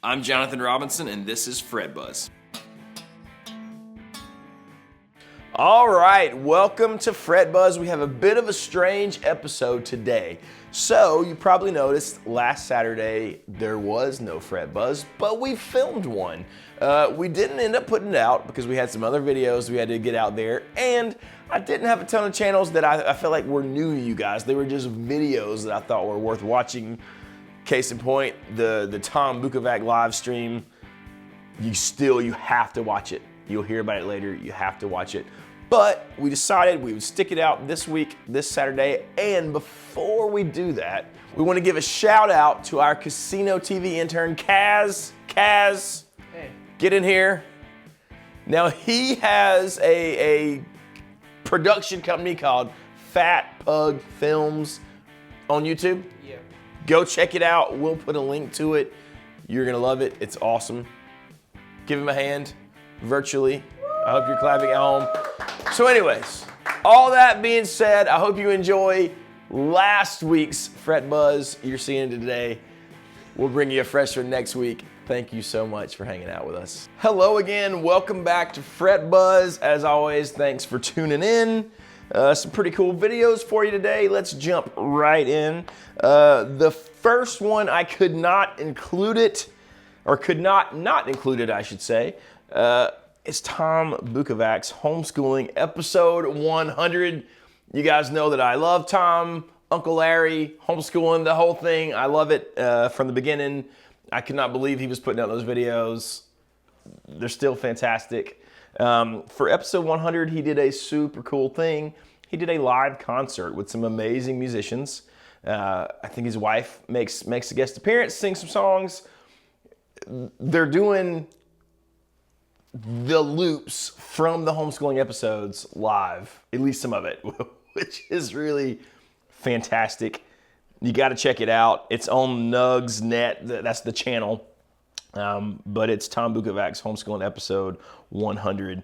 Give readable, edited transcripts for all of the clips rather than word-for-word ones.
I'm Jonathan Robinson, and this is Fred Buzz. All right, welcome to Fred Buzz. We have a bit of a strange episode today. So you probably noticed last Saturday there was no Fred Buzz, but we filmed one. We didn't end up putting it out because we had some other videos we had to get out there, and I didn't have a ton of channels that I felt like were new to you guys. They were just videos that I thought were worth watching. Case in point, the Tom Bukovac live stream. You have to watch it. You'll hear about it later. You have to watch it. But we decided we would stick it out this week, this Saturday. And before we do that, we want to give a shout out to our casino TV intern, Kaz. Kaz, hey. Get in here. Now he has a production company called Fat Pug Films on YouTube. Yeah. Go check it out. We'll put a link to it. You're gonna love it. It's awesome. Give him a hand virtually. I hope you're clapping at home. So anyways, all that being said, I hope you enjoy last week's Fret Buzz. You're seeing it today. We'll bring you a fresh one next week. Thank you so much for hanging out with us. Hello again. Welcome back to Fret Buzz. As always, thanks for tuning in. Some pretty cool videos for you today. Let's jump right in. The first one, I could not include it, or could not include it, I should say. It's Tom Bukovac's homeschooling episode 100. You guys know that I love Tom, Uncle Larry, homeschooling, the whole thing. I love it from the beginning. I could not believe he was putting out those videos. They're still fantastic. For episode 100, he did a super cool thing. He did a live concert with some amazing musicians. I think his wife makes a guest appearance, sings some songs. They're doing the loops from the homeschooling episodes live, at least some of it, which is really fantastic. You got to check it out. It's on Nugs Net. That's the channel. But it's Tom Bukovac's homeschooling episode 100.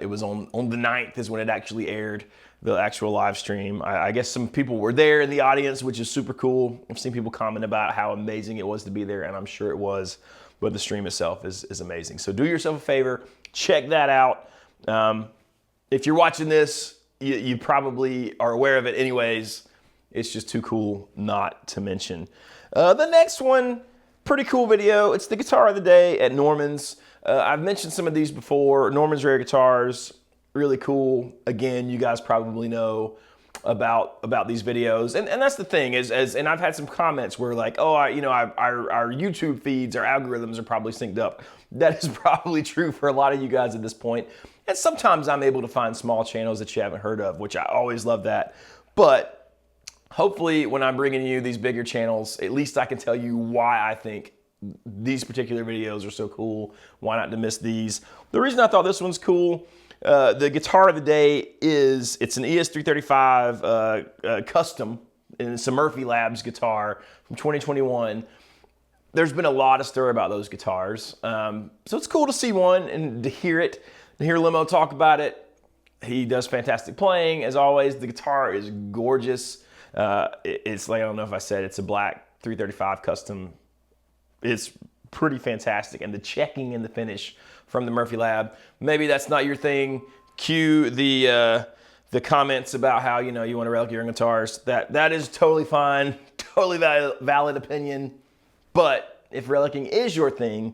It was on the 9th is when it actually aired, the actual live stream. I guess some people were there in the audience, which is super cool. I've seen people comment about how amazing it was to be there, and I'm sure it was. But the stream itself is amazing. So do yourself a favor, check that out. If you're watching this, you probably are aware of it anyways. It's just too cool not to mention. The next one, pretty cool video. It's the guitar of the day at Norman's. I've mentioned some of these before. Norman's Rare Guitars, really cool. Again, you guys probably know about these videos, and that's the thing and I've had some comments where like, oh, our YouTube feeds, our algorithms are probably synced up. That is probably true for a lot of you guys at this point. And sometimes I'm able to find small channels that you haven't heard of, which I always love that. But hopefully when I'm bringing you these bigger channels, at least I can tell you why I think these particular videos are so cool. Why not to miss these? The reason I thought this one's cool, the guitar of the day it's an ES335 custom, and it's a Murphy Labs guitar from 2021. There's been a lot of stir about those guitars. So it's cool to see one and to hear it, and hear Limo talk about it. He does fantastic playing, as always. The guitar is gorgeous. It's like, I don't know if I said, it's a black 335 custom. It's pretty fantastic, and the checking and the finish from the Murphy Lab. Maybe that's not your thing. Cue the comments about how you want to relic your own guitars. That is totally fine, totally valid opinion. But if relicking is your thing,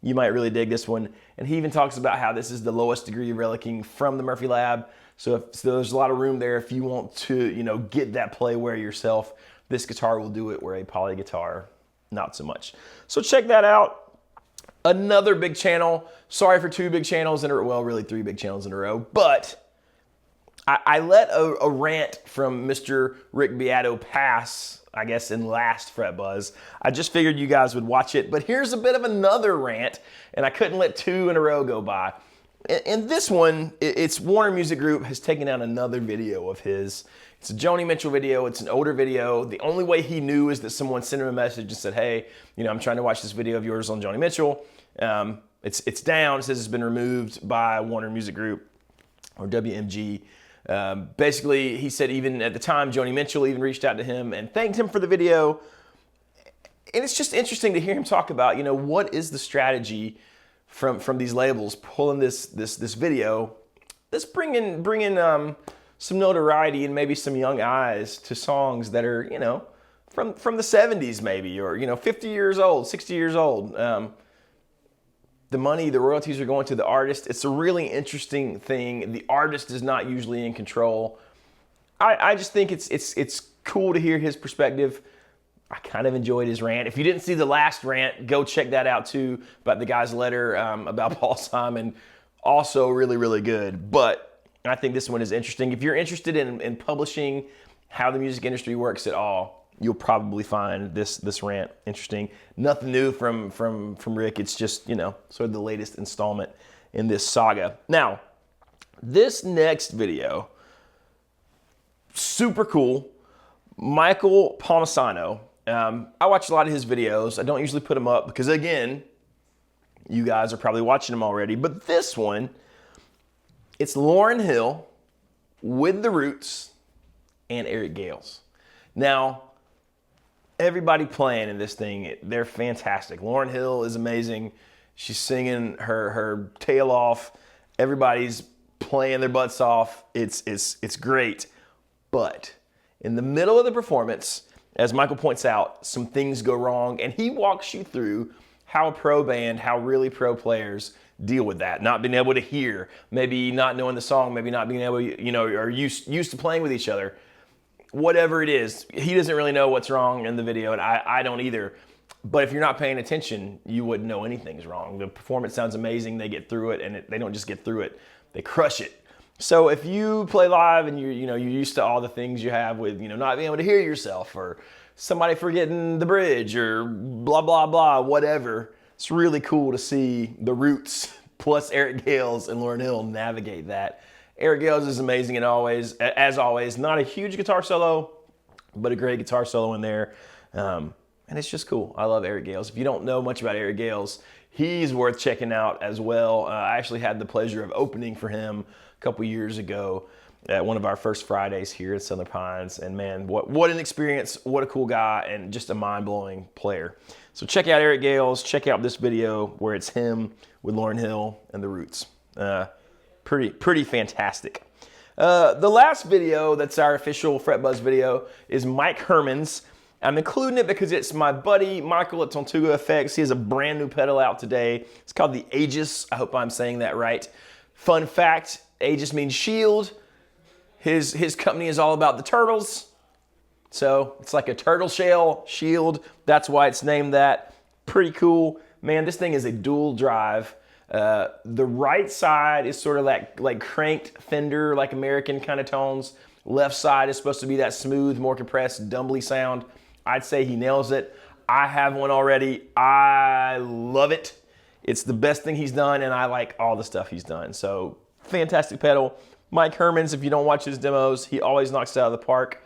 you might really dig this one. And he even talks about how this is the lowest degree of relicking from the Murphy Lab. So there's a lot of room there if you want to get that play where yourself. This guitar will do it, where a poly guitar, not so much. So check that out. Another big channel. Sorry for two big channels in a row. Well, really three big channels in a row. But I let a rant from Mr. Rick Beato pass, I guess, in last Fret Buzz. I just figured you guys would watch it. But here's a bit of another rant, and I couldn't let two in a row go by. And this one, it's Warner Music Group has taken out another video of his. It's a Joni Mitchell video. It's an older video. The only way he knew is that someone sent him a message and said, hey, I'm trying to watch this video of yours on Joni Mitchell. It's down. It says it's been removed by Warner Music Group, or WMG. Basically, he said even at the time, Joni Mitchell even reached out to him and thanked him for the video. And it's just interesting to hear him talk about, what is the strategy from these labels pulling this video that's bringing some notoriety and maybe some young eyes to songs that are, from the 70s maybe, or, 50 years old, 60 years old. The money, the royalties are going to the artist. It's a really interesting thing. The artist is not usually in control. I just think it's cool to hear his perspective. I kind of enjoyed his rant. If you didn't see the last rant, go check that out too, about the guy's letter about Palmisano. Also really, really good. But I think this one is interesting. If you're interested in publishing, how the music industry works at all, you'll probably find this rant interesting. Nothing new from Rick. It's just, sort of the latest installment in this saga. Now, this next video, super cool. Michael Palmisano. I watch a lot of his videos. I don't usually put them up because, again, you guys are probably watching them already. But this one, it's Lauryn Hill with The Roots and Eric Gales. Now, everybody playing in this thing, they're fantastic. Lauryn Hill is amazing. She's singing her tail off. Everybody's playing their butts off. It's great. But in the middle of the performance, as Michael points out, some things go wrong, and he walks you through how a pro band, how really pro players deal with that. Not being able to hear, maybe not knowing the song, maybe not being able to, or used to playing with each other. Whatever it is, he doesn't really know what's wrong in the video, and I don't either. But if you're not paying attention, you wouldn't know anything's wrong. The performance sounds amazing. They get through it, and they don't just get through it. They crush it. So if you play live and you're used to all the things you have with, not being able to hear yourself or somebody forgetting the bridge or blah, blah, blah, whatever, it's really cool to see The Roots plus Eric Gales and Lauryn Hill navigate that. Eric Gales is amazing as always. Not a huge guitar solo, but a great guitar solo in there. And it's just cool. I love Eric Gales. If you don't know much about Eric Gales, he's worth checking out as well. I actually had the pleasure of opening for him a couple years ago at one of our first Fridays here at Southern Pines. And man, what an experience. What a cool guy, and just a mind-blowing player. So check out Eric Gales. Check out this video where it's him with Lauryn Hill and The Roots. Pretty fantastic. The last video that's our official Fret Buzz video is Mike Herman's. I'm including it because it's my buddy Michael at Tortuga Effects. He has a brand new pedal out today. It's called the Aegis. I hope I'm saying that right. Fun fact, Aegis means shield. His company is all about the turtles. So it's like a turtle shell shield. That's why it's named that. Pretty cool. Man, this thing is a dual drive. The right side is sort of like cranked Fender, like American kind of tones. Left side is supposed to be that smooth, more compressed, dumbly sound. I'd say he nails it. I have one already. I love it. It's the best thing he's done, and I like all the stuff he's done. So fantastic pedal. Mike Herman's, if you don't watch his demos, he always knocks it out of the park.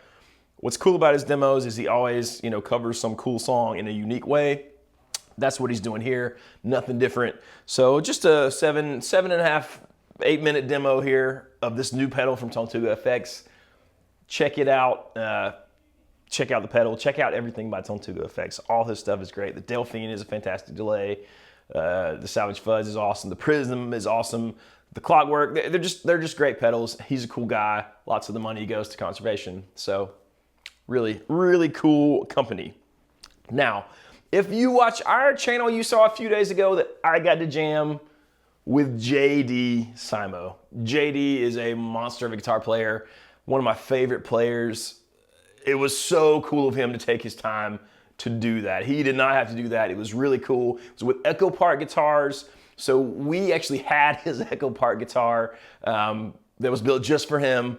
What's cool about his demos is he always, covers some cool song in a unique way. That's what he's doing here. Nothing different. So just a 7.5, 8-minute demo here of this new pedal from Tortuga Effects. Check it out. Check out the pedal. Check out everything by Tortuga Effects. All his stuff is great. The Delphine is a fantastic delay. The Savage Fuzz is awesome. The Prism is awesome. The Clockwork, they're just great pedals. He's a cool guy. Lots of the money goes to conservation. So really, really cool company. Now, if you watch our channel, you saw a few days ago that I got to jam with JD Simo. JD is a monster of a guitar player. One of my favorite players. It was so cool of him to take his time to do that. He did not have to do that. It was really cool. It was with Echo Park guitars. So we actually had his Echo Park guitar that was built just for him.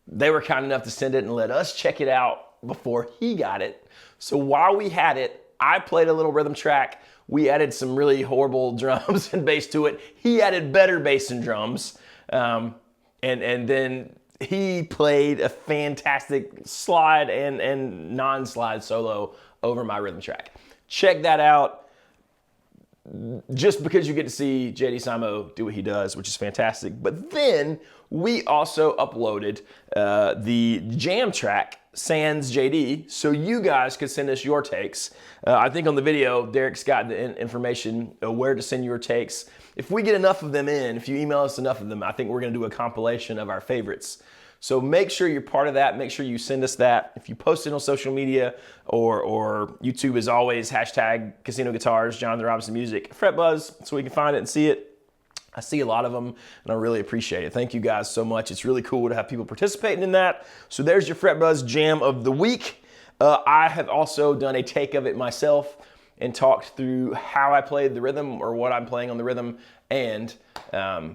They were kind enough to send it and let us check it out before he got it. So while we had it, I played a little rhythm track. We added some really horrible drums and bass to it. He added better bass and drums. And then he played a fantastic slide and non-slide solo over my rhythm track. Check that out. Just because you get to see JD Simo do what he does, which is fantastic. But then we also uploaded the jam track sans JD, so you guys could send us your takes. I think on the video, Derek's got the information where to send your takes. If we get enough of them in, if you email us enough of them, I think we're gonna do a compilation of our favorites. So make sure you're part of that. Make sure you send us that. If you post it on social media or YouTube, as always, hashtag Casino Guitars, Jonathan Robinson Music, FretBuzz, so we can find it and see it. I see a lot of them, and I really appreciate it. Thank you guys so much. It's really cool to have people participating in that. So there's your FretBuzz Jam of the week. I have also done a take of it myself and talked through how I played the rhythm or what I'm playing on the rhythm and how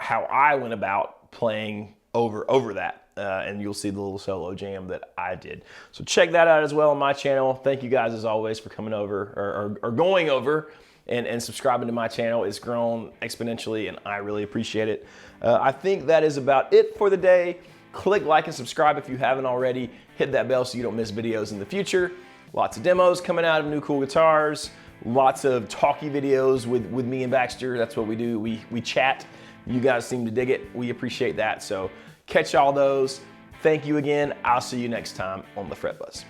I went about playing over that. And you'll see the little solo jam that I did. So check that out as well on my channel. Thank you guys as always for coming over or going over and subscribing to my channel. It's grown exponentially and I really appreciate it. I think that is about it for the day. Click like and subscribe if you haven't already. Hit that bell so you don't miss videos in the future. Lots of demos coming out of new cool guitars. Lots of talky videos with me and Baxter. That's what we do. We chat. You guys seem to dig it. We appreciate that. So catch all those. Thank you again. I'll see you next time on the FretBuzz.